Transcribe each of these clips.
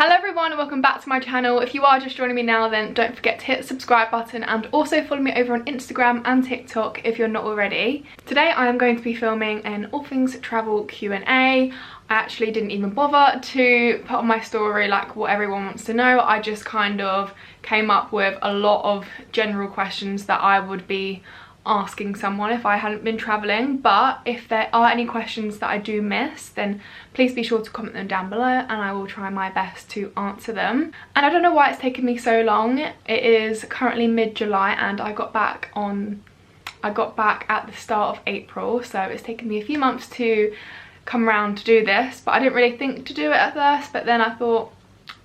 Hello everyone and welcome back to my channel. If you are just joining me now, then don't forget to hit the subscribe button and also follow me over on Instagram and TikTok if you're not already. Today I am going to be filming an all things travel Q&A. I actually didn't even bother to put on my story like what everyone wants to know. I just kind of came up with a lot of general questions that I would be asking someone if I hadn't been traveling, but if there are any questions that I do miss, then please be sure to comment them down below and I will try my best to answer them. And I don't know why it's taken me so long. It is currently mid-July and I got back at the start of April, so it's taken me a few months to come around to do this, but I didn't really think to do it at first, but then I thought,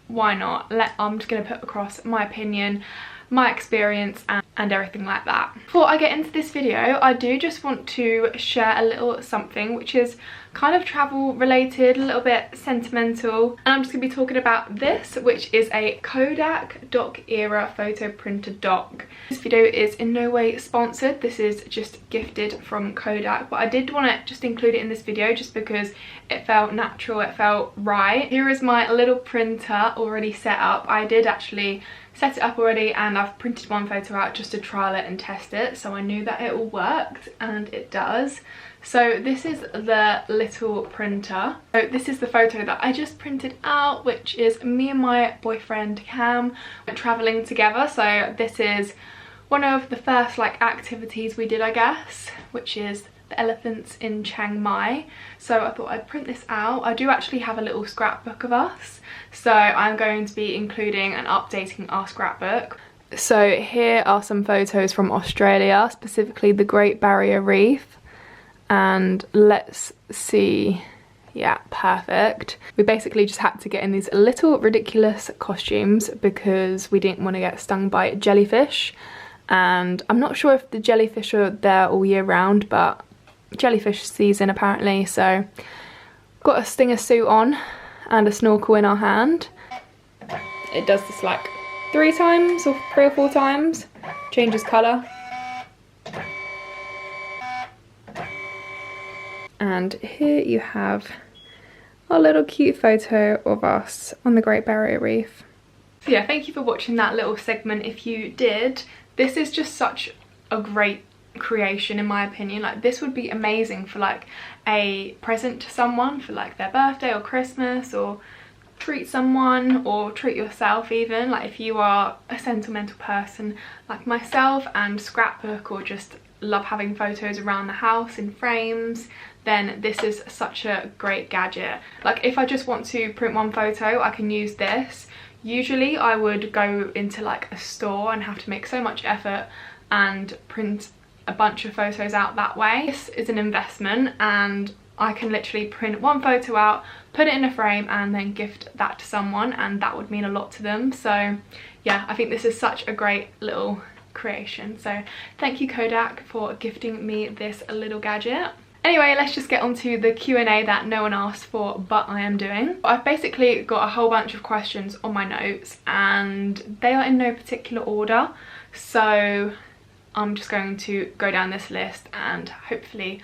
why not? I'm just going to put across my opinion, my experience and everything like that. Before I get into this video, I do just want to share a little something which is kind of travel related, a little bit sentimental, and I'm just going to be talking about this, which is a Kodak doc era photo printer doc. This video is in no way sponsored, this is just gifted from Kodak, but I did want to just include it in this video just because it felt natural, it felt right. Here is my little printer already set up. I did actually set it up already and I've printed one photo out just to trial it and test it, so I knew that it all worked, and it does. So this is the little printer. So this is the photo that I just printed out, which is me and my boyfriend Cam traveling together. So this is one of the first like activities we did, I guess, which is the elephants in Chiang Mai. So I thought I'd print this out. I do actually have a little scrapbook of us, so I'm going to be including and updating our scrapbook. So here are some photos from Australia, specifically the Great Barrier Reef, and let's see. Yeah, perfect. We basically just had to get in these little ridiculous costumes because we didn't want to get stung by jellyfish, and I'm not sure if the jellyfish are there all year round, but jellyfish season apparently. So got a stinger suit on and a snorkel in our hand. It does this like 3 times or 3 or 4 times, changes colour. And here you have a little cute photo of us on the Great Barrier Reef. So yeah, thank you for watching that little segment if you did. This is just such a great creation in my opinion. Like, this would be amazing for like a present to someone for like their birthday or Christmas, or treat someone or treat yourself even. Like if you are a sentimental person like myself and scrapbook or just love having photos around the house in frames, then this is such a great gadget. Like if I just want to print one photo, I can use this. Usually I would go into like a store and have to make so much effort and print a bunch of photos out that way. This is an investment and I can literally print one photo out, put it in a frame and then gift that to someone, and that would mean a lot to them. So yeah, I think this is such a great little creation. So thank you Kodak for gifting me this little gadget. Anyway, let's just get on to the Q&A that no one asked for, but I am doing. I've basically got a whole bunch of questions on my notes and they are in no particular order. So I'm just going to go down this list and hopefully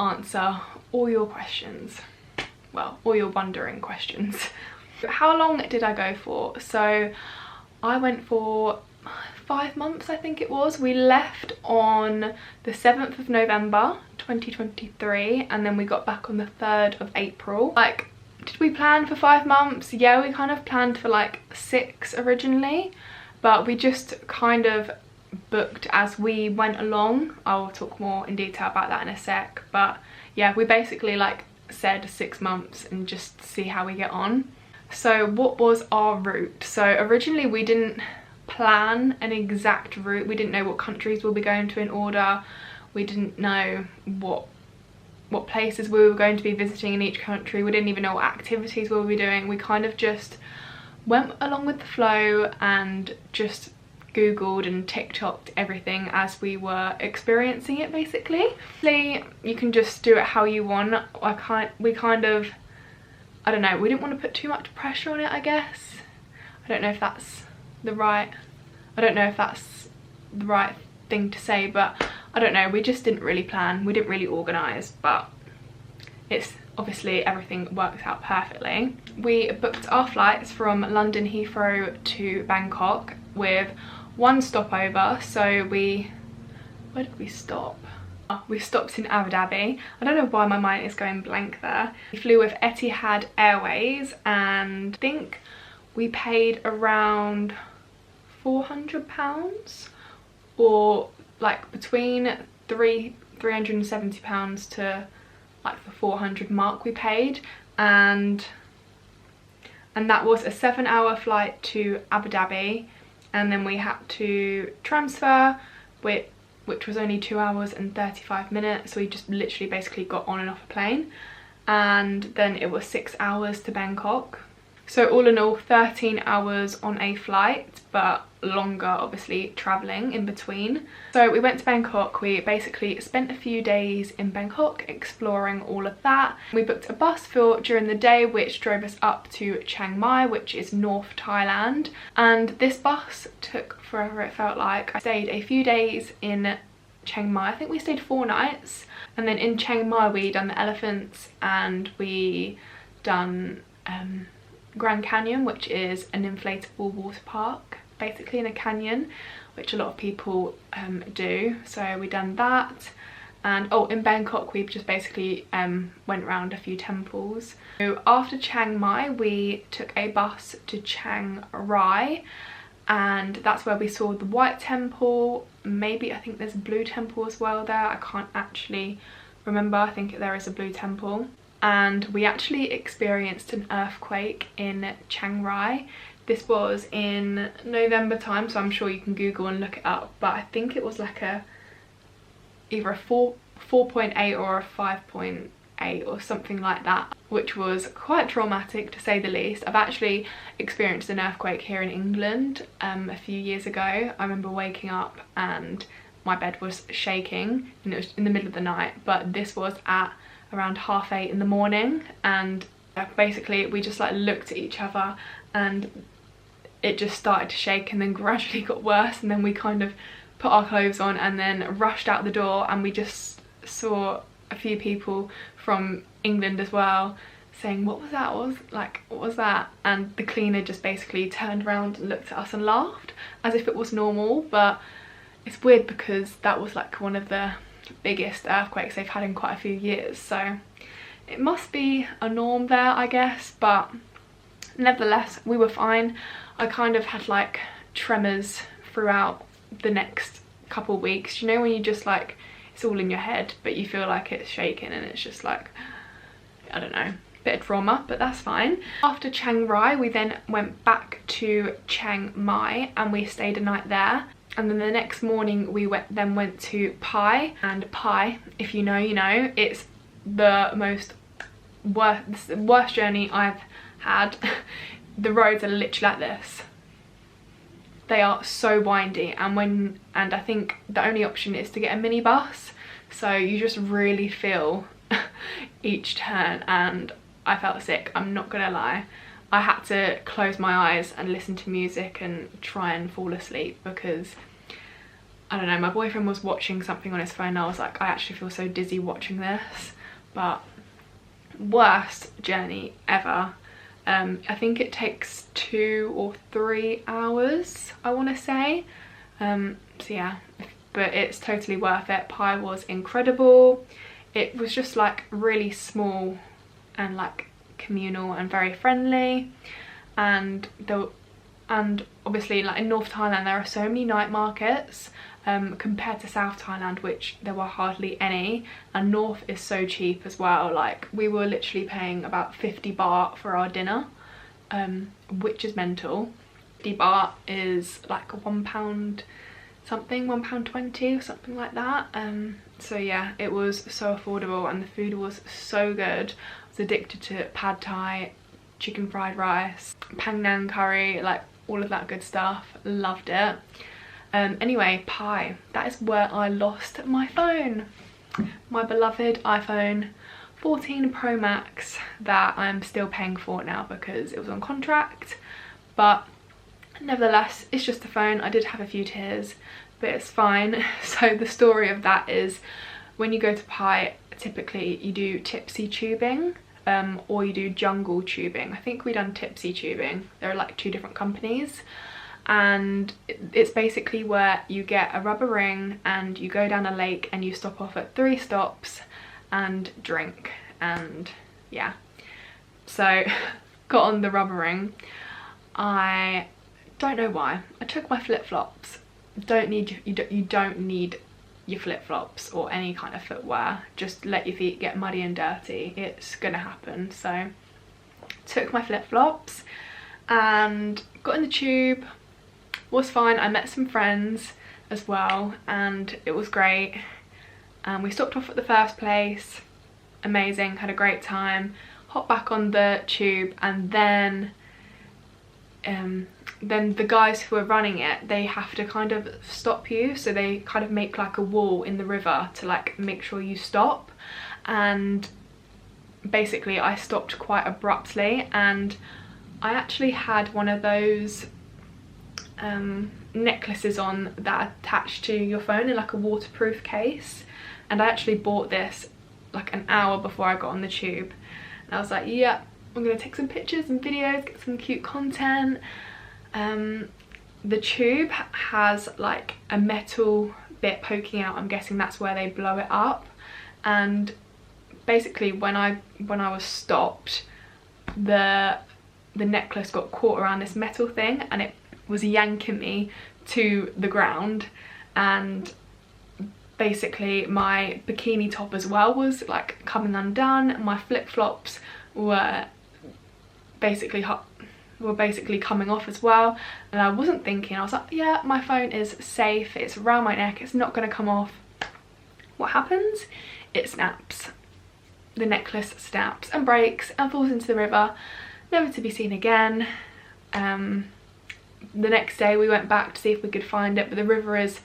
answer all your questions. Well, all your wondering questions. How long did I go for? So I went for 5 months, I think it was. We left on the 7th of November 2023 and then we got back on the 3rd of April. Like, did we plan for 5 months? Yeah, we kind of planned for like 6 originally, but we just kind of booked as we went along. I'll talk more in detail about that in a sec, but yeah, we basically like said 6 months and just see how we get on. So what was our route? So originally we didn't plan an exact route. We didn't know what countries we'll be going to in order. We didn't know what places we were going to be visiting in each country. We didn't even know what activities we would be doing. We kind of just went along with the flow and just Googled and TikToked everything as we were experiencing it basically. You can just do it how you want. We kind of, I don't know, we didn't want to put too much pressure on it, I guess. I don't know if that's the right thing to say, but I don't know, we just didn't really plan, we didn't really organise, but it's obviously everything worked out perfectly. We booked our flights from London Heathrow to Bangkok with one stopover. So where did we stop? We stopped in Abu Dhabi. I don't know why my mind is going blank there. We flew with Etihad Airways, and I think we paid around £400, or like between £370 to like the 400 mark we paid, and that was a 7-hour flight to Abu Dhabi, and then we had to transfer, which was only 2 hours and 35 minutes. So we just literally basically got on and off a plane, and then it was 6 hours to Bangkok. So all in all, 13 hours on a flight, but longer obviously travelling in between. So we went to Bangkok. We basically spent a few days in Bangkok exploring all of that. We booked a bus for during the day, which drove us up to Chiang Mai, which is North Thailand. And this bus took forever, it felt like. I stayed a few days in Chiang Mai. I think we stayed 4 nights. And then in Chiang Mai we done the elephants, and we done Grand Canyon, which is an inflatable water park basically in a canyon, which a lot of people do. So we done that. And oh, in Bangkok we just basically went around a few temples. So after Chiang Mai we took a bus to Chiang Rai, and that's where we saw the White Temple. Maybe, I think there's a Blue Temple as well there. I can't actually remember. I think there is a Blue Temple. And we actually experienced an earthquake in Chiang Rai. This was in November time, so I'm sure you can Google and look it up, but I think it was like either a 4.8 or a 5.8 or something like that, which was quite traumatic to say the least. I've actually experienced an earthquake here in England a few years ago. I remember waking up and my bed was shaking, and it was in the middle of the night, but this was at around 8:30 in the morning, and basically we just like looked at each other and it just started to shake, and then gradually got worse, and then we kind of put our clothes on and then rushed out the door, and we just saw a few people from England as well saying, what was that? What was that? And the cleaner just basically turned around and looked at us and laughed as if it was normal. But it's weird because that was like one of the biggest earthquakes they've had in quite a few years, so it must be a norm there, I guess. But nevertheless, we were fine. I kind of had like tremors throughout the next couple of weeks, you know, when you just like, it's all in your head but you feel like it's shaking, and it's just like, I don't know, bit of trauma, but that's fine. After Chiang Rai we then went back to Chiang Mai and we stayed a night there. And then the next morning we went to Pai, and Pai, if you know, you know, it's the worst journey I've had. The roads are literally like this. They are so windy, and I think the only option is to get a minibus, so you just really feel each turn, and I felt sick, I'm not gonna lie. I had to close my eyes and listen to music and try and fall asleep because, I don't know, my boyfriend was watching something on his phone and I was like, I actually feel so dizzy watching this. But worst journey ever. I think it takes 2 or 3 hours, I want to say. So yeah, but it's totally worth it. Pai was incredible. It was just like really small and like communal and very friendly, and obviously like in North Thailand there are so many night markets compared to South Thailand, which there were hardly any, and North is so cheap as well. Like we were literally paying about 50 baht for our dinner, which is mental. 50 baht is like £1 something, £1.20 or something like that. So yeah, it was so affordable and the food was so good. I was addicted to pad thai, chicken fried rice, pangnam curry, like all of that good stuff. Loved it. Anyway, Pai, that is where I lost my phone, my beloved iPhone 14 Pro Max that I'm still paying for now because it was on contract. But nevertheless, it's just a phone. I did have a few tears, but it's fine. So the story of that is, when you go to Pai, typically you do tipsy tubing, or you do jungle tubing. I think we done tipsy tubing. There are like 2 different companies, and it's basically where you get a rubber ring and you go down a lake and you stop off at 3 stops and drink. And yeah, so got on the rubber ring. I don't know why. I took my flip-flops. You don't need your flip-flops or any kind of footwear. Just let your feet get muddy and dirty. It's gonna happen. So took my flip-flops and got in the tube. Was fine. I met some friends as well and it was great. We stopped off at the first place. Amazing, had a great time. Hopped back on the tube, and then the guys who are running it, they have to kind of stop you, so they kind of make like a wall in the river to like make sure you stop. And basically I stopped quite abruptly, and I actually had one of those necklaces on that attach to your phone in like a waterproof case, and I actually bought this like an hour before I got on the tube, and I was like, yeah, I'm gonna take some pictures and videos, get some cute content. The tube has like a metal bit poking out. I'm guessing that's where they blow it up, and basically when I was stopped, the necklace got caught around this metal thing and it was yanking me to the ground, and basically my bikini top as well was like coming undone. My flip-flops were basically coming off as well, and I wasn't thinking. I was like, yeah, my phone is safe, it's around my neck, it's not going to come off. What happens? It snaps. The necklace snaps and breaks and falls into the river, never to be seen again. The next day we went back to see if we could find it, but the river it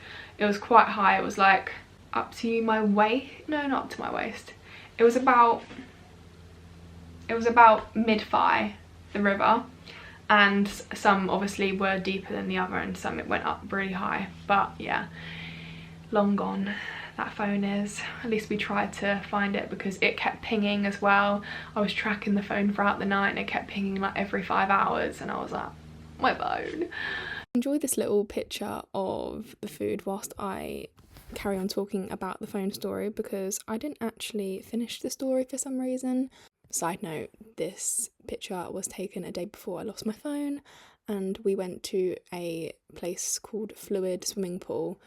was quite high. It was like up to my waist. No, not up to my waist. It was about mid-thigh, the river, and some obviously were deeper than the other, and some it went up really high. But yeah, long gone that phone is. At least we tried to find it, because it kept pinging as well. I was tracking the phone throughout the night and it kept pinging like every 5 hours, and I was like, my phone. Enjoy this little picture of the food whilst I carry on talking about the phone story, because I didn't actually finish the story for some reason. Side note, this picture was taken a day before I lost my phone, and we went to a place called Fluid Swimming Pool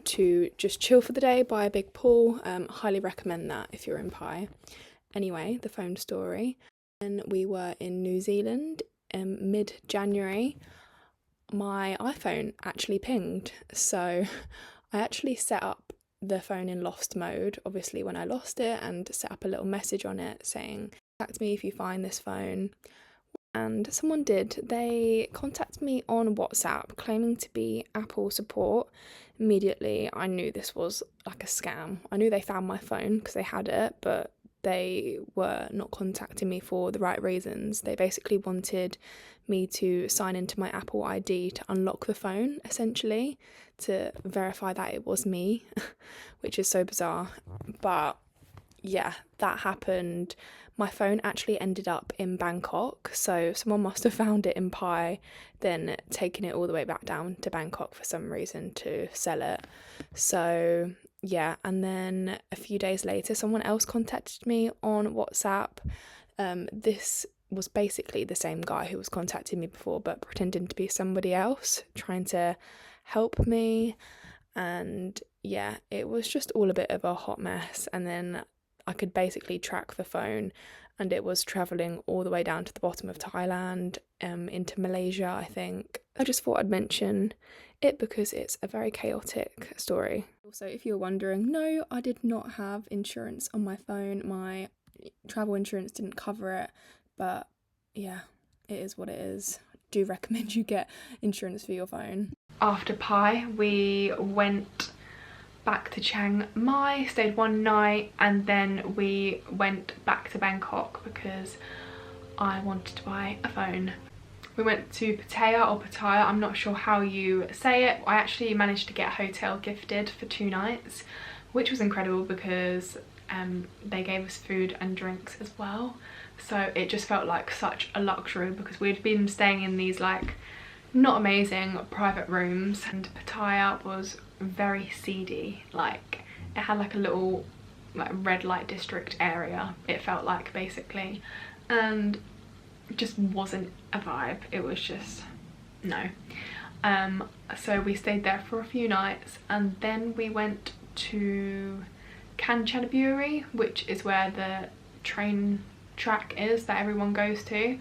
to just chill for the day by a big pool. Highly recommend that if you're in Pi. Anyway, the phone story. And we were in New Zealand mid-January. My iPhone actually pinged, so I actually set up the phone in lost mode, obviously, when I lost it, and set up a little message on it saying, contact me if you find this phone. And someone did. They contacted me on WhatsApp claiming to be Apple support. Immediately I knew this was like a scam. I knew they found my phone because they had it, but they were not contacting me for the right reasons. They basically wanted me to sign into my Apple ID to unlock the phone, essentially, to verify that it was me, which is so bizarre. But yeah, that happened. My phone actually ended up in Bangkok, so someone must have found it in Pi, then taken it all the way back down to Bangkok for some reason to sell it. So yeah, and then a few days later someone else contacted me on WhatsApp. This was basically the same guy who was contacting me before, but pretending to be somebody else, trying to help me. And yeah, it was just all a bit of a hot mess. And then I could basically track the phone, and it was travelling all the way down to the bottom of Thailand, into Malaysia, I think. I just thought I'd mention it because it's a very chaotic story. Also, if you're wondering, no, I did not have insurance on my phone. My travel insurance didn't cover it, but yeah, it is what it is. I do recommend you get insurance for your phone. After Pi, we went back to Chiang Mai, stayed one night, and then we went back to Bangkok because I wanted to buy a phone. We went to Pattaya or Pattaya, I'm not sure how you say it. I actually managed to get a hotel gifted for 2 nights, which was incredible because they gave us food and drinks as well. so it just felt like such a luxury, because we'd been staying in these like not amazing private rooms, and Pattaya was very seedy. Like it had like a little like red light district area, it felt like, basically, and it just wasn't a vibe. It was just no. So we stayed there for a few nights, and then we went to Kanchanaburi, which is where the train track is that everyone goes to.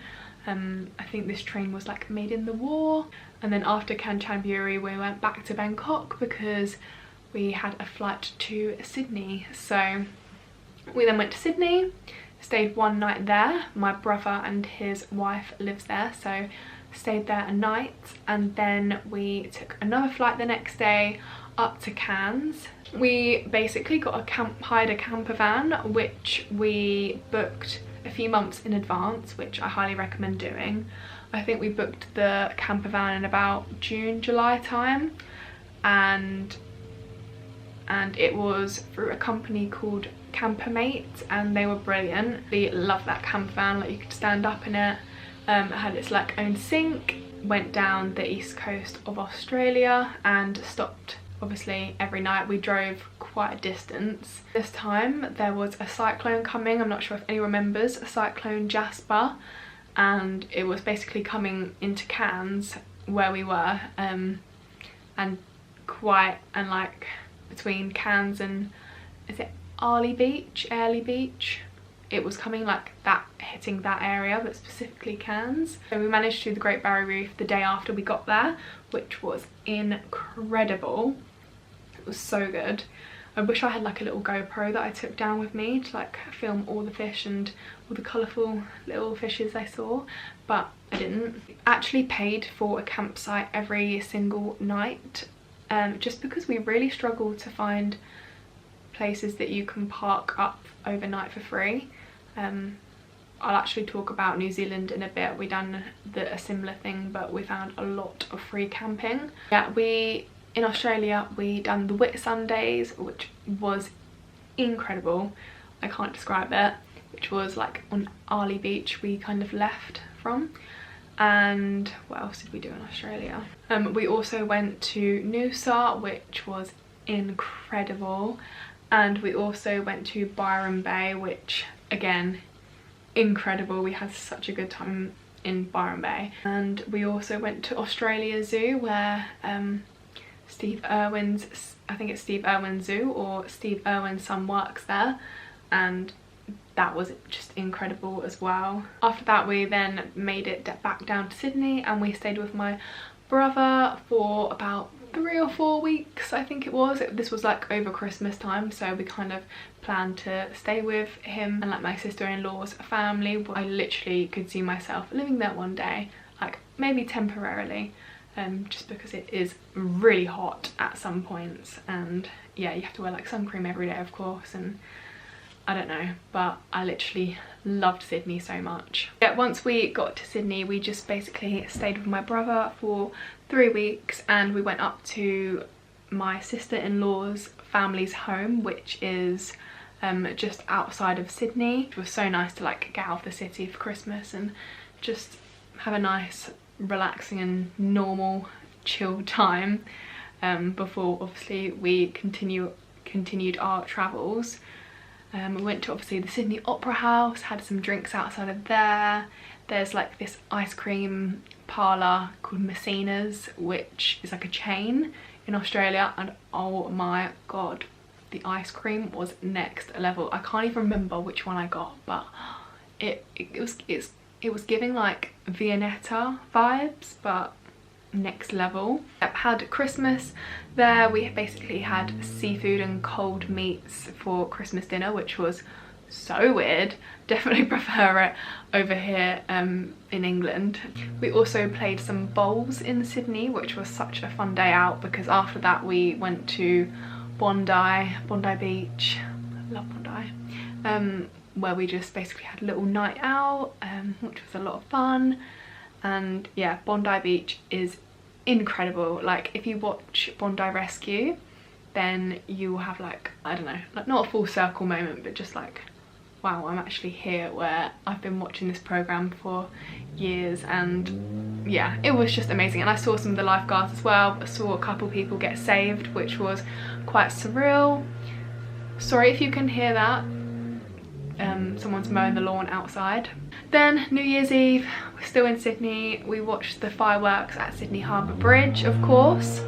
I think this train was like made in the war. And then after Kanchanaburi we went back to Bangkok because we had a flight to Sydney. So we then went to Sydney, stayed one night there. My brother and his wife lives there, so stayed there a night, and then we took another flight the next day up to Cairns. We basically hired a camper van, which we booked a few months in advance, which I highly recommend doing. I think we booked the camper van in about June, July time, and it was through a company called Campermate, and they were brilliant. We loved that camper van. Like, you could stand up in it. It had its like own sink. Went down the east coast of Australia and stopped obviously every night. We drove quite a distance. This time there was a cyclone coming. I'm not sure if anyone remembers Cyclone Jasper, and it was basically coming into Cairns where we were, and like between Cairns and, is it Airlie Beach? It was coming like that, hitting that area, but specifically Cairns. So we managed to do the Great Barrier Reef the day after we got there, which was incredible. It was so good. I wish I had like a little GoPro that I took down with me to like film all the fish and all the colourful little fishes I saw, but I didn't. Actually paid for a campsite every single night, just because we really struggled to find places that you can park up overnight for free. I'll actually talk about New Zealand in a bit. We done a similar thing, but we found a lot of free camping. Yeah, in Australia we done the Whitsundays, which was incredible. I can't describe it. Which was like on Airlie Beach we kind of left from. And what else did we do in Australia? We also went to Noosa, which was incredible. And we also went to Byron Bay, which again, incredible. We had such a good time in Byron Bay. And we also went to Australia Zoo, where Steve Irwin's, I think it's Steve Irwin Zoo, or Steve Irwin's son works there, and that was just incredible as well. After that we then made it back down to Sydney, and we stayed with my brother for about 3 or 4 weeks, I think it was. This was like over Christmas time, so we kind of planned to stay with him and like my sister-in-law's family. I literally could see myself living there one day, like maybe temporarily, just because it is really hot at some points, and yeah, you have to wear like sun cream every day, of course, and I don't know, but I literally loved Sydney so much. Yeah, once we got to Sydney, we just basically stayed with my brother for 3 weeks, and we went up to my sister-in-law's family's home, which is just outside of Sydney. It was so nice to like get out of the city for Christmas and just have a nice, relaxing and normal, chill time before obviously we continued our travels. We went to obviously the Sydney Opera House, had some drinks outside of there. There's like this ice cream parlour called Messina's, which is like a chain in Australia, and oh my god, the ice cream was next level. I can't even remember which one I got, but it was giving like Viennetta vibes, but next level. Had Christmas there. We basically had seafood and cold meats for Christmas dinner, which was so weird. Definitely prefer it over here in England. We also played some bowls in Sydney, which was such a fun day out, because after that we went to Bondi Beach. I love Bondi. Where we just basically had a little night out, which was a lot of fun. And yeah, Bondi Beach is incredible. Like, if you watch Bondi Rescue, then you will have like, I don't know, like not a full circle moment, but just like, wow, I'm actually here where I've been watching this program for years. And yeah, it was just amazing. And I saw some of the lifeguards as well. I saw a couple people get saved, which was quite surreal. Sorry if you can hear that. Someone's mowing the lawn outside. Then New Year's Eve, we're still in Sydney. We watched the fireworks at Sydney Harbour Bridge, of course.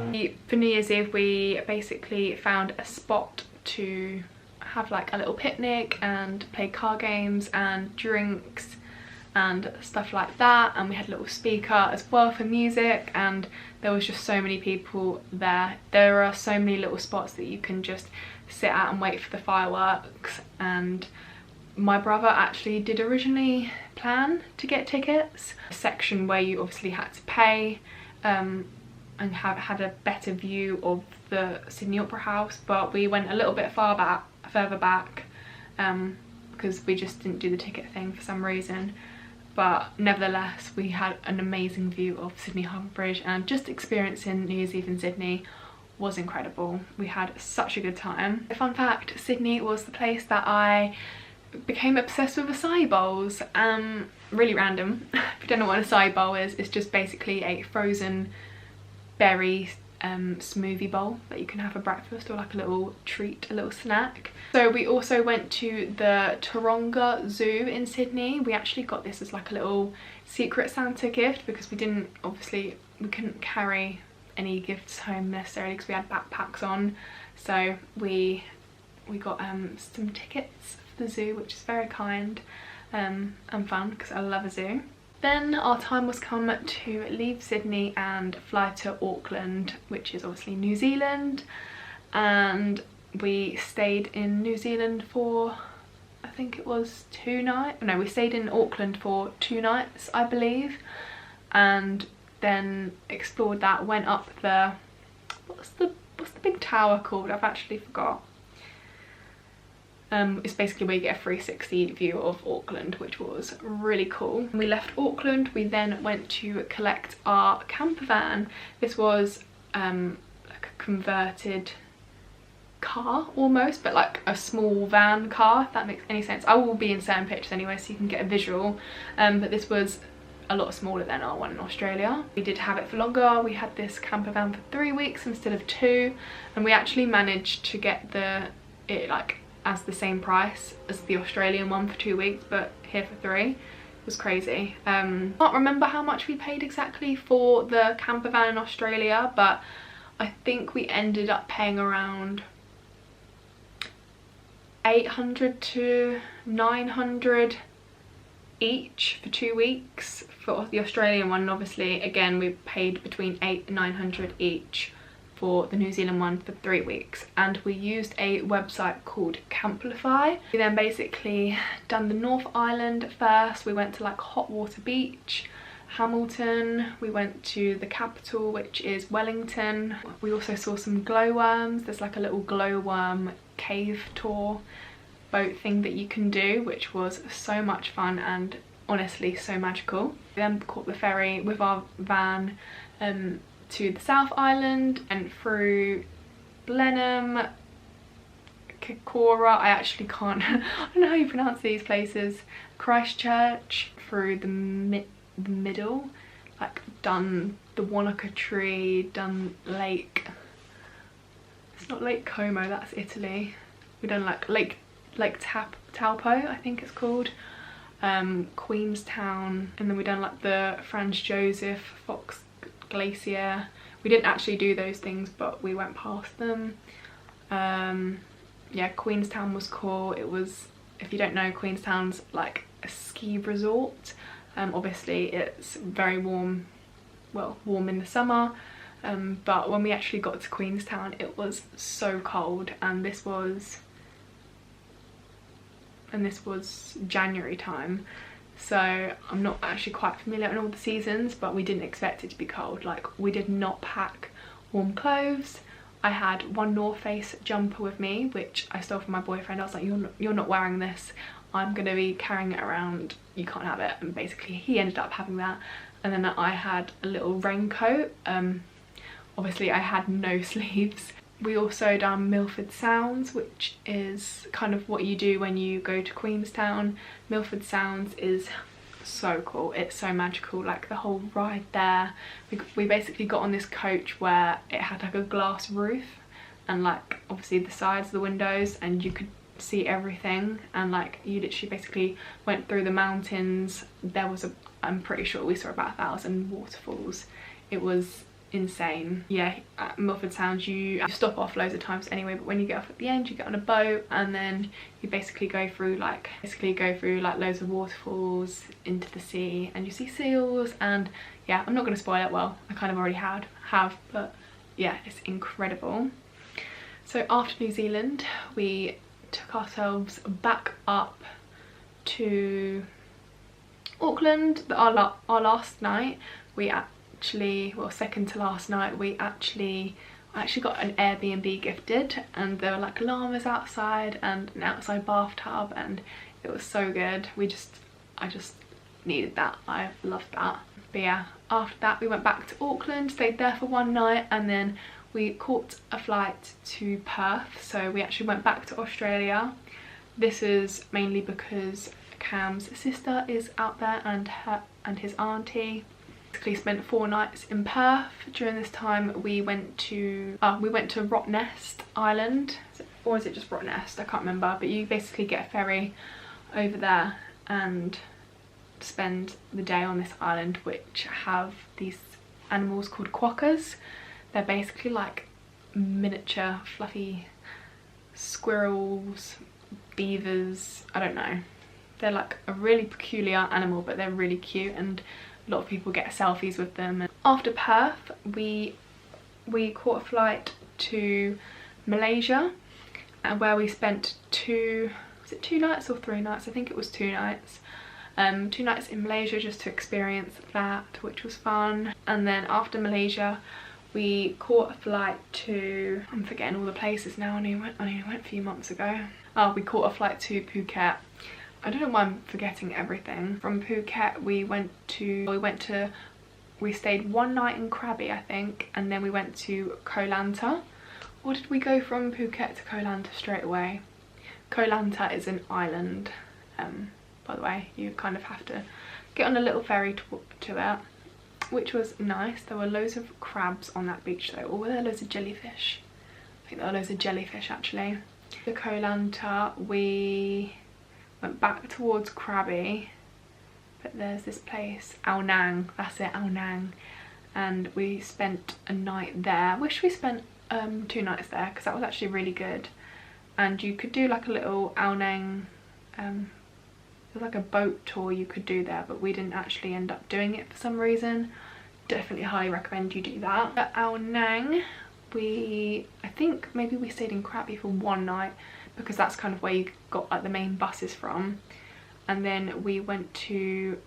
For New Year's Eve, we basically found a spot to have like a little picnic and play card games and drinks and stuff like that. And we had a little speaker as well for music, and there was just so many people there. There are so many little spots that you can just sit at and wait for the fireworks. And my brother actually did originally plan to get tickets, a section where you obviously had to pay and had a better view of the Sydney Opera House, but we went a little bit further back because we just didn't do the ticket thing for some reason. But nevertheless, we had an amazing view of Sydney Harbour Bridge, and just experiencing New Year's Eve in Sydney was incredible. We had such a good time. Fun fact, Sydney was the place that I became obsessed with acai bowls. Really random. If you don't know what an acai bowl is, it's just basically a frozen berry smoothie bowl that you can have for breakfast, or like a little treat, a little snack. So we also went to the Taronga Zoo in Sydney. We actually got this as like a little secret Santa gift because we couldn't carry any gifts home necessarily because we had backpacks on. So we got some tickets for the zoo, which is very kind and fun because I love a zoo. Then our time was come to leave Sydney and fly to Auckland, which is obviously New Zealand, and we stayed in New Zealand for, I think it was 2 nights. No, we stayed in Auckland for 2 nights, I believe, and then explored that, went up the, what's the big tower called? I've actually forgot. It's basically where you get a 360 view of Auckland, which was really cool. When we left Auckland, we then went to collect our camper van. This was like a converted car almost, but like a small van car, if that makes any sense. I will be inserting pictures anyway so you can get a visual, but this was a lot smaller than our one in Australia. We did have it for longer. We had this camper van for 3 weeks instead of 2, and we actually managed to get it like as the same price as the Australian one for 2 weeks, but here for 3. It was crazy. Can't remember how much we paid exactly for the camper van in Australia, but I think we ended up paying around 800 to 900 each for 2 weeks for the Australian one. And obviously again we paid between 800 and 900 each for the New Zealand one for 3 weeks, and we used a website called Camplify. We then basically done the North Island first. We went to like Hot Water Beach, Hamilton, we went to the capital, which is Wellington. We also saw some glowworms. There's like a little glowworm cave tour boat thing that you can do, which was so much fun and honestly so magical. We then caught the ferry with our van to the South Island and through Blenheim, Kikora, I actually can't, I don't know how you pronounce these places, Christchurch, through the middle, like done the Wanaka Tree, done Lake, it's not Lake Como, that's Italy. We done like Lake Taupo, I think it's called, Queenstown, and then we done like the Franz Josef Fox Glacier. We didn't actually do those things, but we went past them. Yeah, Queenstown was cool. It was, if you don't know, Queenstown's like a ski resort. Obviously it's very warm, well, warm in the summer, but when we actually got to Queenstown it was so cold, and this was January time. So I'm not actually quite familiar in all the seasons, but we didn't expect it to be cold. Like, we did not pack warm clothes. I had one North Face jumper with me, which I stole from my boyfriend. I was like, you're not wearing this. I'm gonna be carrying it around. You can't have it. And basically he ended up having that. And then I had a little raincoat. Obviously I had no sleeves. We also done Milford Sounds, which is kind of what you do when you go to Queenstown. Milford Sounds is so cool, it's so magical, like the whole ride there. We basically got on this coach where it had like a glass roof and like obviously the sides of the windows, and you could see everything, and like you literally basically went through the mountains. There was I'm pretty sure we saw about 1,000 waterfalls. It was insane. Yeah, at Milford Sounds you stop off loads of times anyway, but when you get off at the end you get on a boat, and then you basically go through like loads of waterfalls into the sea, and you see seals. And yeah, I'm not going to spoil it, well I kind of already have, but yeah, it's incredible. So after New Zealand we took ourselves back up to Auckland. Our last night, we actually, well, second to last night, I actually got an Airbnb gifted, and there were like llamas outside and an outside bathtub, and it was so good. I just needed that. I loved that. But yeah, after that we went back to Auckland, stayed there for one night, and then we caught a flight to Perth. So we actually went back to Australia. This is mainly because Cam's sister is out there, and his auntie. Basically spent 4 nights in Perth. During this time we went to Rottnest Island, or is it just Rottnest? I can't remember, but you basically get a ferry over there and spend the day on this island, which have these animals called quokkas. They're basically like miniature fluffy squirrels, beavers, I don't know. They're like a really peculiar animal, but they're really cute, and a lot of people get selfies with them. And after Perth we caught a flight to Malaysia, and where we spent 2 nights or 3 nights? I think it was 2 nights. 2 nights in Malaysia just to experience that, which was fun. And then after Malaysia we caught a flight to, I'm forgetting all the places now, I only went a few months ago. Oh, we caught a flight to Phuket. I don't know why I'm forgetting everything. From Phuket we stayed 1 night in Krabi, I think, and then we went to Koh Lanta. Or did we go from Phuket to Koh Lanta straight away? Koh Lanta is an island, by the way. You kind of have to get on a little ferry to it, which was nice. There were loads of crabs on that beach though, or were there loads of jellyfish? I think there were loads of jellyfish actually. To Koh Lanta we went back towards Krabi, but there's this place, Ao Nang, that's it, Ao Nang, and we spent a night there. Wish we spent 2 nights there, because that was actually really good. And you could do like a little Ao Nang, there's like a boat tour you could do there, but we didn't actually end up doing it for some reason. Definitely highly recommend you do that. At Ao Nang I think maybe we stayed in Krabi for 1 night, because that's kind of where you got like the main buses from. And then we went to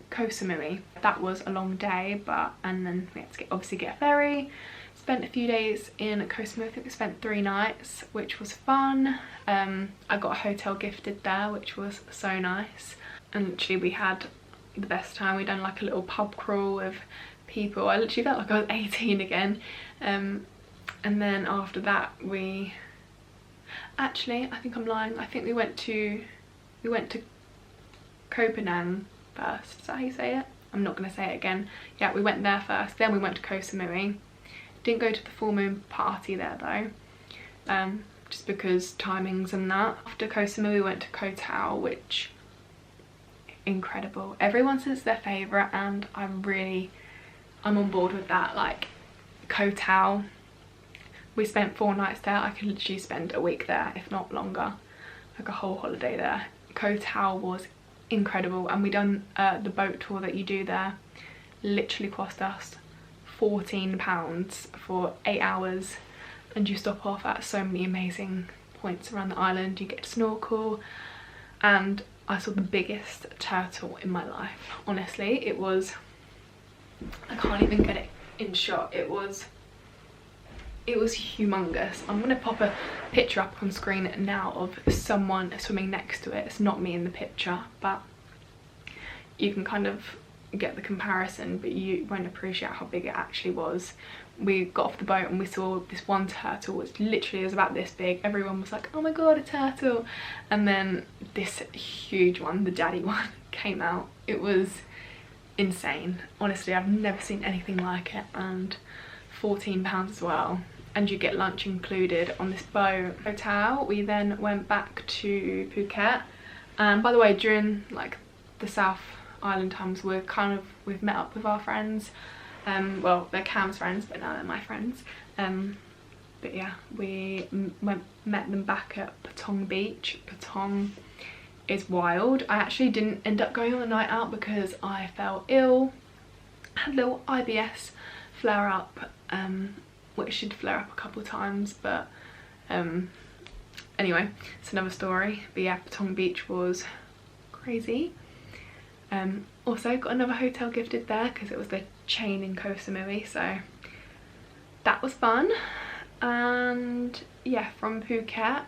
Koh Samui. That was a long day, and then we had to obviously get a ferry. Spent a few days in Koh Samui. I think we spent 3 nights, which was fun. I got a hotel gifted there, which was so nice. And literally we had the best time. We done like a little pub crawl with people. I literally felt like I was 18 again. And then after that actually, I think I'm lying. I think we went to Koh Phangan first. Is that how you say it? I'm not going to say it again. Yeah, we went there first. Then we went to Koh Samui. Didn't go to the full moon party there though, just because timings and that. After Koh Samui we went to Koh Tao, which incredible. Everyone says it's their favourite, and I'm on board with that. Like Koh Tao, we spent 4 nights there. I could literally spend a week there, if not longer, like a whole holiday there. Koh Tao was incredible, and we done the boat tour that you do there. Literally cost us £14 for 8 hours, and you stop off at so many amazing points around the island. You get to snorkel, and I saw the biggest turtle in my life. Honestly, it was, I can't even get it in shot. It was humongous. I'm gonna pop a picture up on screen now of someone swimming next to it. It's not me in the picture, but you can kind of get the comparison, but you won't appreciate how big it actually was. We got off the boat and we saw this one turtle, which literally was about this big. Everyone was like, oh my god, a turtle. And then this huge one, the daddy one, came out. It was insane. Honestly, I've never seen anything like it. And £14 as well. And you get lunch included on this boat. Hotel, we then went back to Phuket. And by the way, during like the South Island times, we've met up with our friends. Well, they're Cam's friends, but now they're my friends. But yeah, we met them back at Patong Beach. Patong is wild. I actually didn't end up going on the night out because I fell ill. I had a little IBS flare up, which did flare up a couple of times, but anyway, it's another story. But yeah, Patong Beach was crazy. Also got another hotel gifted there because it was the chain in Koh Samui, so that was fun. And yeah, from Phuket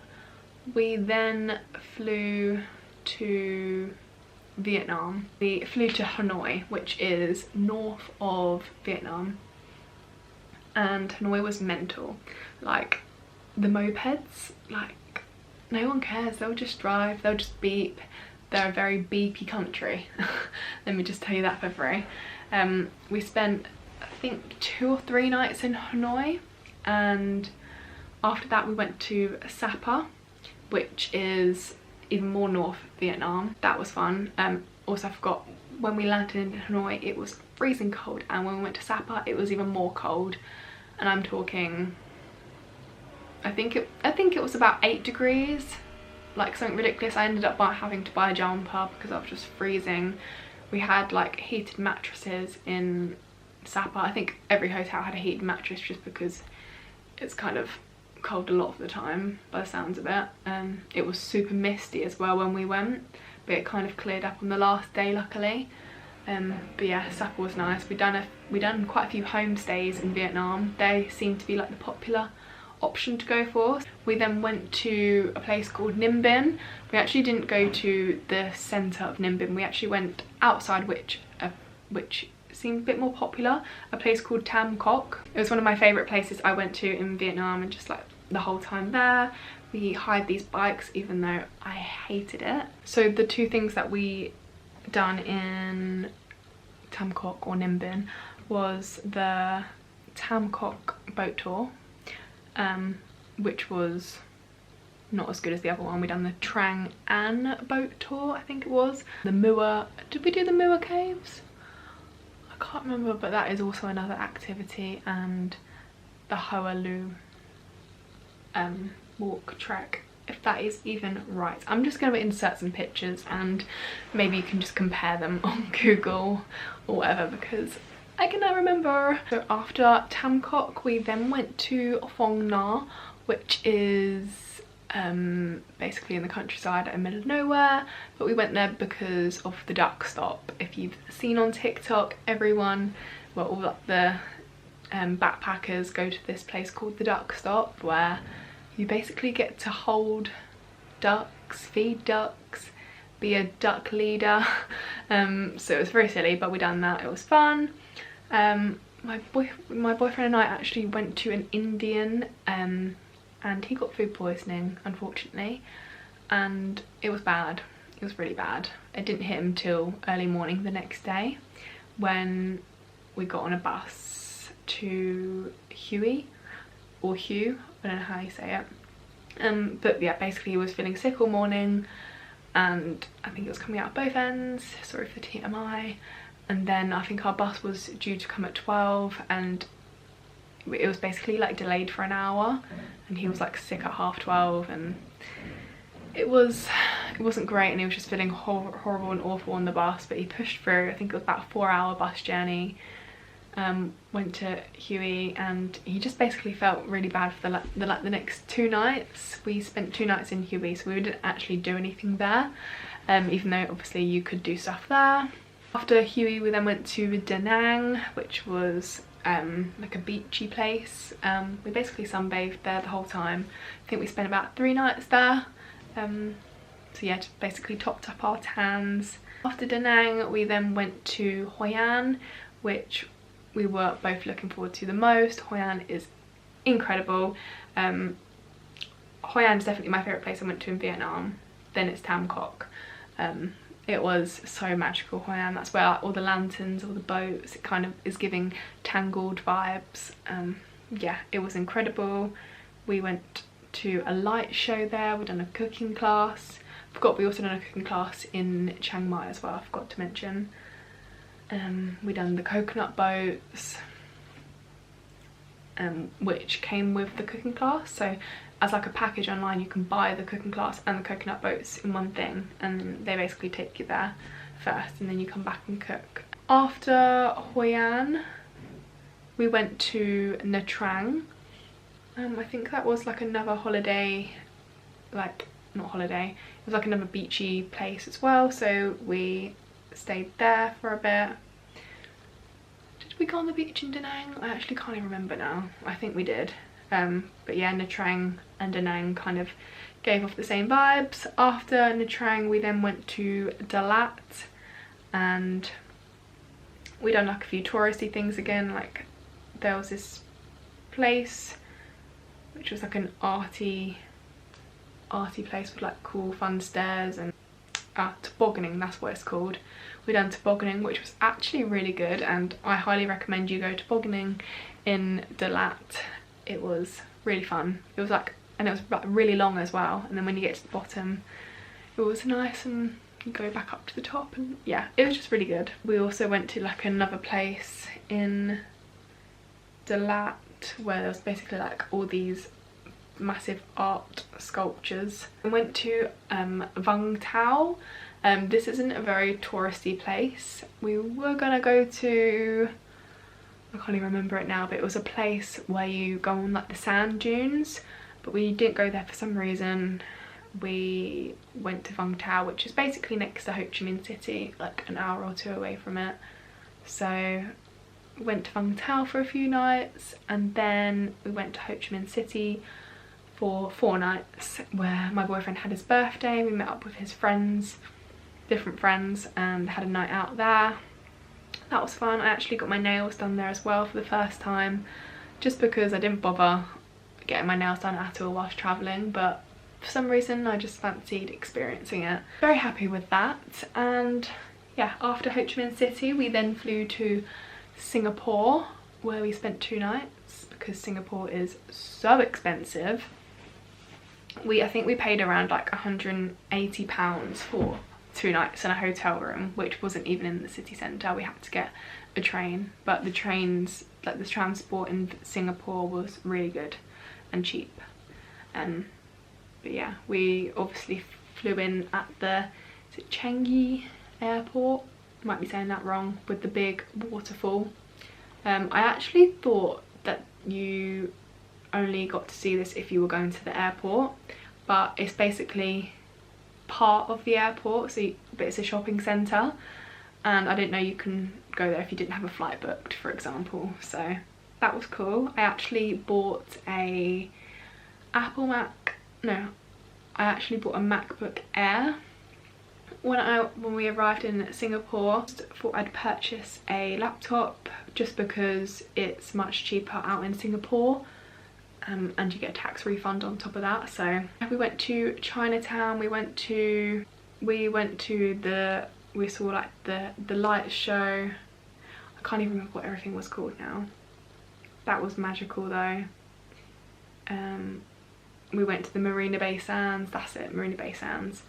we then flew to Vietnam. We flew to Hanoi, which is north of Vietnam, and Hanoi was mental. Like, the mopeds, like, no one cares, they'll just drive, they'll just beep. They're a very beepy country. Let me just tell you that for free. We spent, I think, 2 or 3 nights in Hanoi, and after that we went to Sapa, which is even more north Vietnam. That was fun. Also, I forgot, when we landed in Hanoi it was freezing cold, and when we went to Sapa it was even more cold. And I'm talking, I think it was about 8 degrees. Like something ridiculous. I ended up having to buy a jumper because I was just freezing. We had like heated mattresses in Sapa. I think every hotel had a heated mattress just because it's kind of cold a lot of the time by the sounds of it. It was super misty as well when we went, but it kind of cleared up on the last day, luckily. But yeah, Sapa was nice. We done quite a few homestays in Vietnam. They seem to be like the popular option to go for. We then went to a place called Ninh Binh. We actually didn't go to the centre of Ninh Binh. We actually went outside, which seemed a bit more popular, a place called Tam Coc. It was one of my favourite places I went to in Vietnam, and just like the whole time there we hired these bikes, even though I hated it. So the two things that we done in Tam Coc or Ninh Binh was the Tam Coc boat tour, which was not as good as the other one. We done the Trang An boat tour, I think it was. The Mua, did we do the Mua caves? I can't remember, but that is also another activity. And the Hoa Lu walk trek, if that is even right. I'm just going to insert some pictures and maybe you can just compare them on Google or whatever, because I cannot remember. So after Tam Coc we then went to Phong Nha, which is basically in the countryside in the middle of nowhere, but we went there because of the duck stop. If you've seen on TikTok, everyone, well, all like the backpackers go to this place called the duck stop, where you basically get to hold ducks, feed ducks, be a duck leader. So it was very silly, but we done that. It was fun. My boyfriend and I actually went to an Indian and he got food poisoning, unfortunately, and it was bad. It was really bad. It didn't hit him till early morning the next day when we got on a bus to Huey, or Hugh, I don't know how you say it. But yeah, basically he was feeling sick all morning, and I think it was coming out of both ends, sorry for the TMI. And then I think our bus was due to come at 12, and it was basically like delayed for an hour, and he was like sick at 12:30, and it wasn't great, and he was just feeling horrible and awful on the bus, but he pushed through. I think it was about a 4-hour bus journey. Went to Huey, and he just basically felt really bad for the next 2 nights. We spent 2 nights in Huey, so we didn't actually do anything there, even though obviously you could do stuff there. After Huey we then went to Da Nang, which was like a beachy place. We basically sunbathed there the whole time. I think we spent about 3 nights there. So yeah, just basically topped up our tans. After Da Nang, we then went to Hoi An, which we were both looking forward to the most. Hoi An is incredible. Hoi An is definitely my favourite place I went to in Vietnam. Then it's Tam Coc. It was so magical, Hoi An. That's where like, all the lanterns, all the boats, it kind of is giving Tangled vibes. Yeah, it was incredible. We went to a light show there, we've done a cooking class. We also done a cooking class in Chiang Mai as well, I forgot to mention. We done the coconut boats, which came with the cooking class. So as like a package online, you can buy the cooking class and the coconut boats in one thing, and they basically take you there first and then you come back and cook. After Hoi An, we went to Nha Trang. I think that was like another holiday, like not holiday, it was like another beachy place as well, so we stayed there for a bit. Did we go on the beach in Da Nang? I actually can't even remember now. I think we did. But yeah, Nha Trang and Da Nang kind of gave off the same vibes. After Nha Trang, we then went to Dalat, and we done like a few touristy things again. Like there was this place which was like an arty place with like cool fun stairs and tobogganing, that's what it's called. We done tobogganing, which was actually really good, and I highly recommend you go tobogganing in Dalat. It was really fun. It was like, and it was like really long as well, and then when you get to the bottom it was nice and you go back up to the top, and yeah, it was just really good. We also went to like another place in Dalat where there was basically like all these massive art sculptures. We went to Vung Tau. This isn't a very touristy place. We were gonna go to, I can't even remember it now, but it was a place where you go on like the sand dunes, but we didn't go there for some reason. We went to Vung Tau, which is basically next to Ho Chi Minh City, like an hour or two away from it. So we went to Vung Tau for a few nights, and then we went to Ho Chi Minh City for 4 nights, where my boyfriend had his birthday. We met up with his friends, different friends, and had a night out there. That was fun. I actually got my nails done there as well for the first time, just because I didn't bother getting my nails done at all whilst travelling, but for some reason I just fancied experiencing it. Very happy with that. And yeah, after Ho Chi Minh City we then flew to Singapore, where we spent 2 nights because Singapore is so expensive. I think we paid around like £180 for 2 nights in a hotel room, which wasn't even in the city centre. We had to get a train, but the trains, like the transport in Singapore was really good and cheap. But yeah, we obviously flew in at the, is it Changi airport? Might be saying that wrong, with the big waterfall. I actually thought that you only got to see this if you were going to the airport, but it's basically part of the airport, so but it's a shopping centre, and I didn't know you can go there if you didn't have a flight booked, for example, so that was cool. I actually bought a MacBook Air when we arrived in Singapore. Just thought I'd purchase a laptop just because it's much cheaper out in Singapore, and you get a tax refund on top of that. So we went to Chinatown, we saw like the light show. I can't even remember what everything was called now. That was magical though. We went to the Marina Bay Sands, that's it, Marina Bay Sands.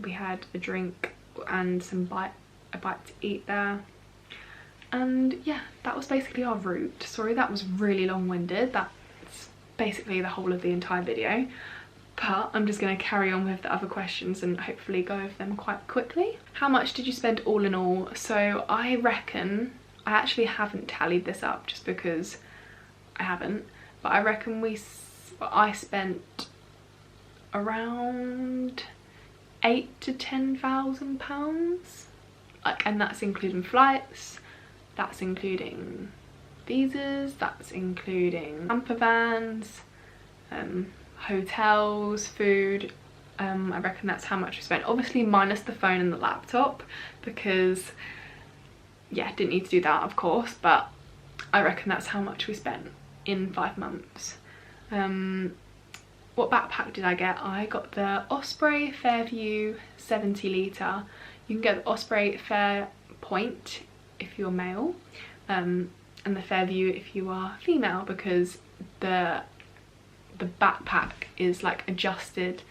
We had a drink and a bite to eat there. And yeah, that was basically our route. Sorry, that was really long-winded. That's basically the whole of the entire video. But I'm just going to carry on with the other questions and hopefully go over them quite quickly. How much did you spend all in all? So I reckon, I actually haven't tallied this up just because I haven't, but I reckon I spent around £8,000 to £10,000, like, and that's including flights, that's including visas, that's including camper vans, hotels, food, I reckon that's how much we spent, obviously minus the phone and the laptop, because yeah, didn't need to do that of course, but I reckon that's how much we spent in 5 months. What backpack did I get? I got the Osprey Fairview 70 litre. You can get the Osprey Fair Point if you're male, and the Fairview if you are female, because the backpack is like adjusted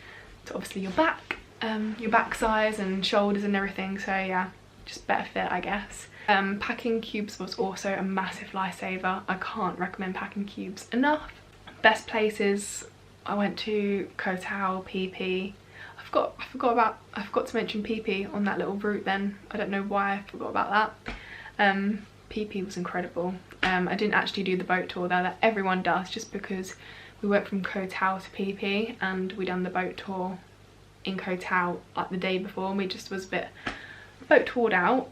to obviously your back size and shoulders and everything, so yeah, just better fit I guess. Packing cubes was also a massive lifesaver. I can't recommend packing cubes enough. Best places I went to: Koh Tao, PP. I forgot to mention PP on that little route then. I don't know why I forgot about that. PP was incredible. I didn't actually do the boat tour there that everyone does, just because we went from Koh Tao to PP and we done the boat tour in Koh Tao like the day before, and we just was a bit boat toured out.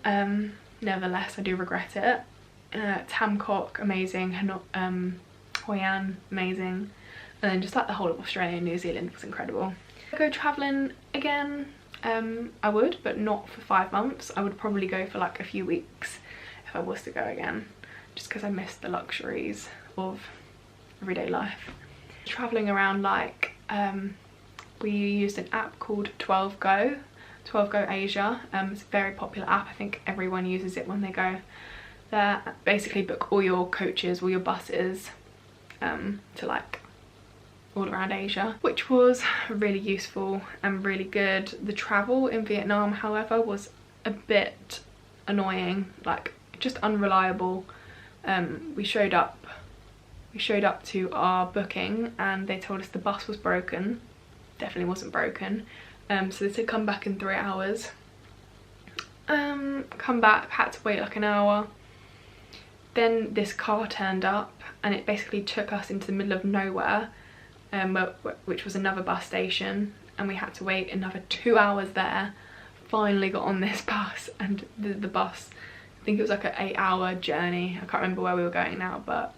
Nevertheless, I do regret it. Tamcock, amazing. Hoi An, amazing. And then just like the whole of Australia and New Zealand was incredible. Go travelling again, I would, but not for 5 months. I would probably go for like a few weeks if I was to go again, just because I miss the luxuries of everyday life. Travelling around, like we used an app called 12Go Asia. It's a very popular app. I think everyone uses it when they go there. Basically book all your coaches, all your buses to like all around Asia, which was really useful and really good. The travel in Vietnam, however, was a bit annoying, like just unreliable. We showed up to our booking and they told us the bus was broken. Definitely wasn't broken. So they said come back in 3 hours. Come back, had to wait like an hour. Then this car turned up and it basically took us into the middle of nowhere, which was another bus station, and we had to wait another 2 hours there. Finally got on this bus, and the bus, I think it was like an 8-hour journey. I can't remember where we were going now, but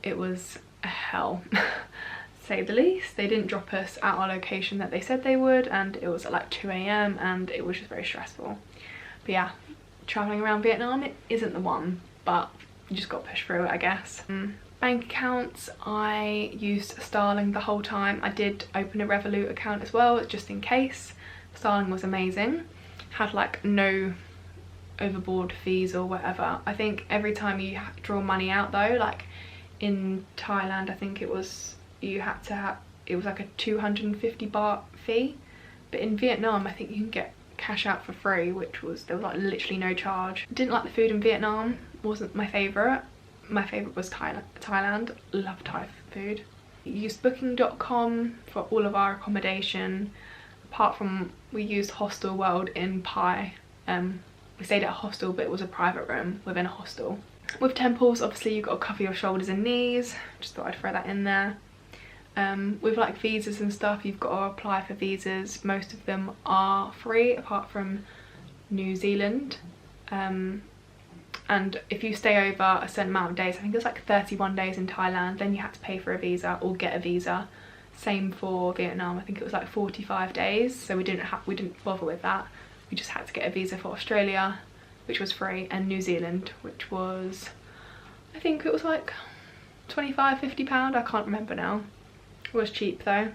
it was a hell. Say the least. They didn't drop us at our location that they said they would, and it was at like 2 AM and it was just very stressful. But yeah, traveling around Vietnam, it isn't the one, but you just got to push through it, I guess. Bank accounts, I used Starling the whole time. I did open a Revolut account as well, just in case. Starling was amazing. Had like no overboard fees or whatever. I think every time you draw money out though, like in Thailand, I think it was, you had to have, it was like a 250 baht fee, but in Vietnam I think you can get cash out for free, which was, there was like literally no charge. Didn't like the food in Vietnam, wasn't my favourite. My favourite was Thailand. Love Thai food. Used booking.com for all of our accommodation, apart from we used Hostel World in Pai. We stayed at a hostel, but it was a private room within a hostel. With temples, obviously you've got to cover your shoulders and knees. Just thought I'd throw that in there. With like visas and stuff, you've got to apply for visas. Most of them are free apart from New Zealand. And if you stay over a certain amount of days, I think it was like 31 days in Thailand, then you had to pay for a visa or get a visa. Same for Vietnam, I think it was like 45 days, so we didn't bother with that. We just had to get a visa for Australia, which was free, and New Zealand, which was, I think it was like £25–50, I can't remember now. It was cheap though.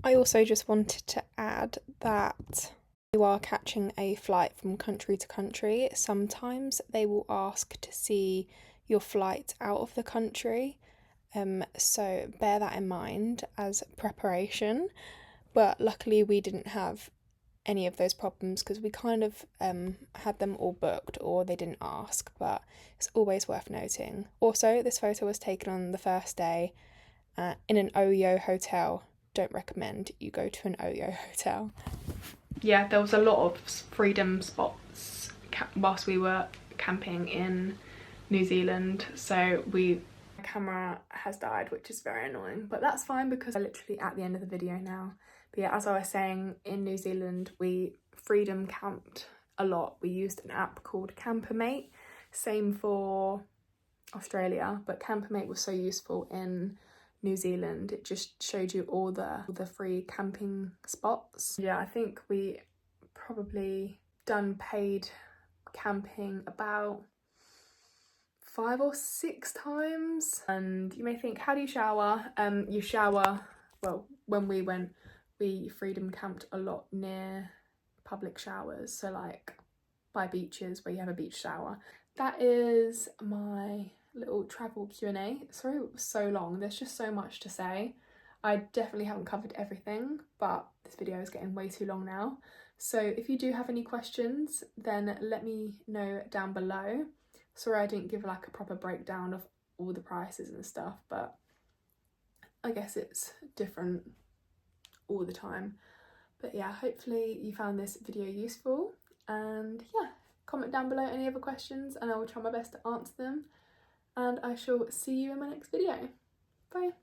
I also just wanted to add that you are catching a flight from country to country, sometimes they will ask to see your flight out of the country, so bear that in mind as preparation. But luckily we didn't have any of those problems because we kind of had them all booked, or they didn't ask, but it's always worth noting. Also, this photo was taken on the first day in an Oyo hotel. Don't recommend you go to an Oyo hotel. Yeah, there was a lot of freedom spots whilst we were camping in New Zealand, so my camera has died, which is very annoying, but that's fine because I'm literally at the end of the video now. But yeah, as I was saying, in New Zealand we freedom camped a lot. We used an app called Campermate, same for Australia, but Campermate was so useful in New Zealand. It just showed you all the free camping spots. Yeah, I think we probably done paid camping about 5 or 6 times. And you may think, how do you shower? You shower, well, when we went, we freedom camped a lot near public showers, so like by beaches where you have a beach shower. That is my little travel Q&A. Sorry it was so long, there's just so much to say. I definitely haven't covered everything, but this video is getting way too long now. So if you do have any questions, then let me know down below. Sorry I didn't give like a proper breakdown of all the prices and stuff, but I guess it's different all the time. But yeah, hopefully you found this video useful, and yeah, comment down below any other questions and I will try my best to answer them, and I shall see you in my next video. Bye.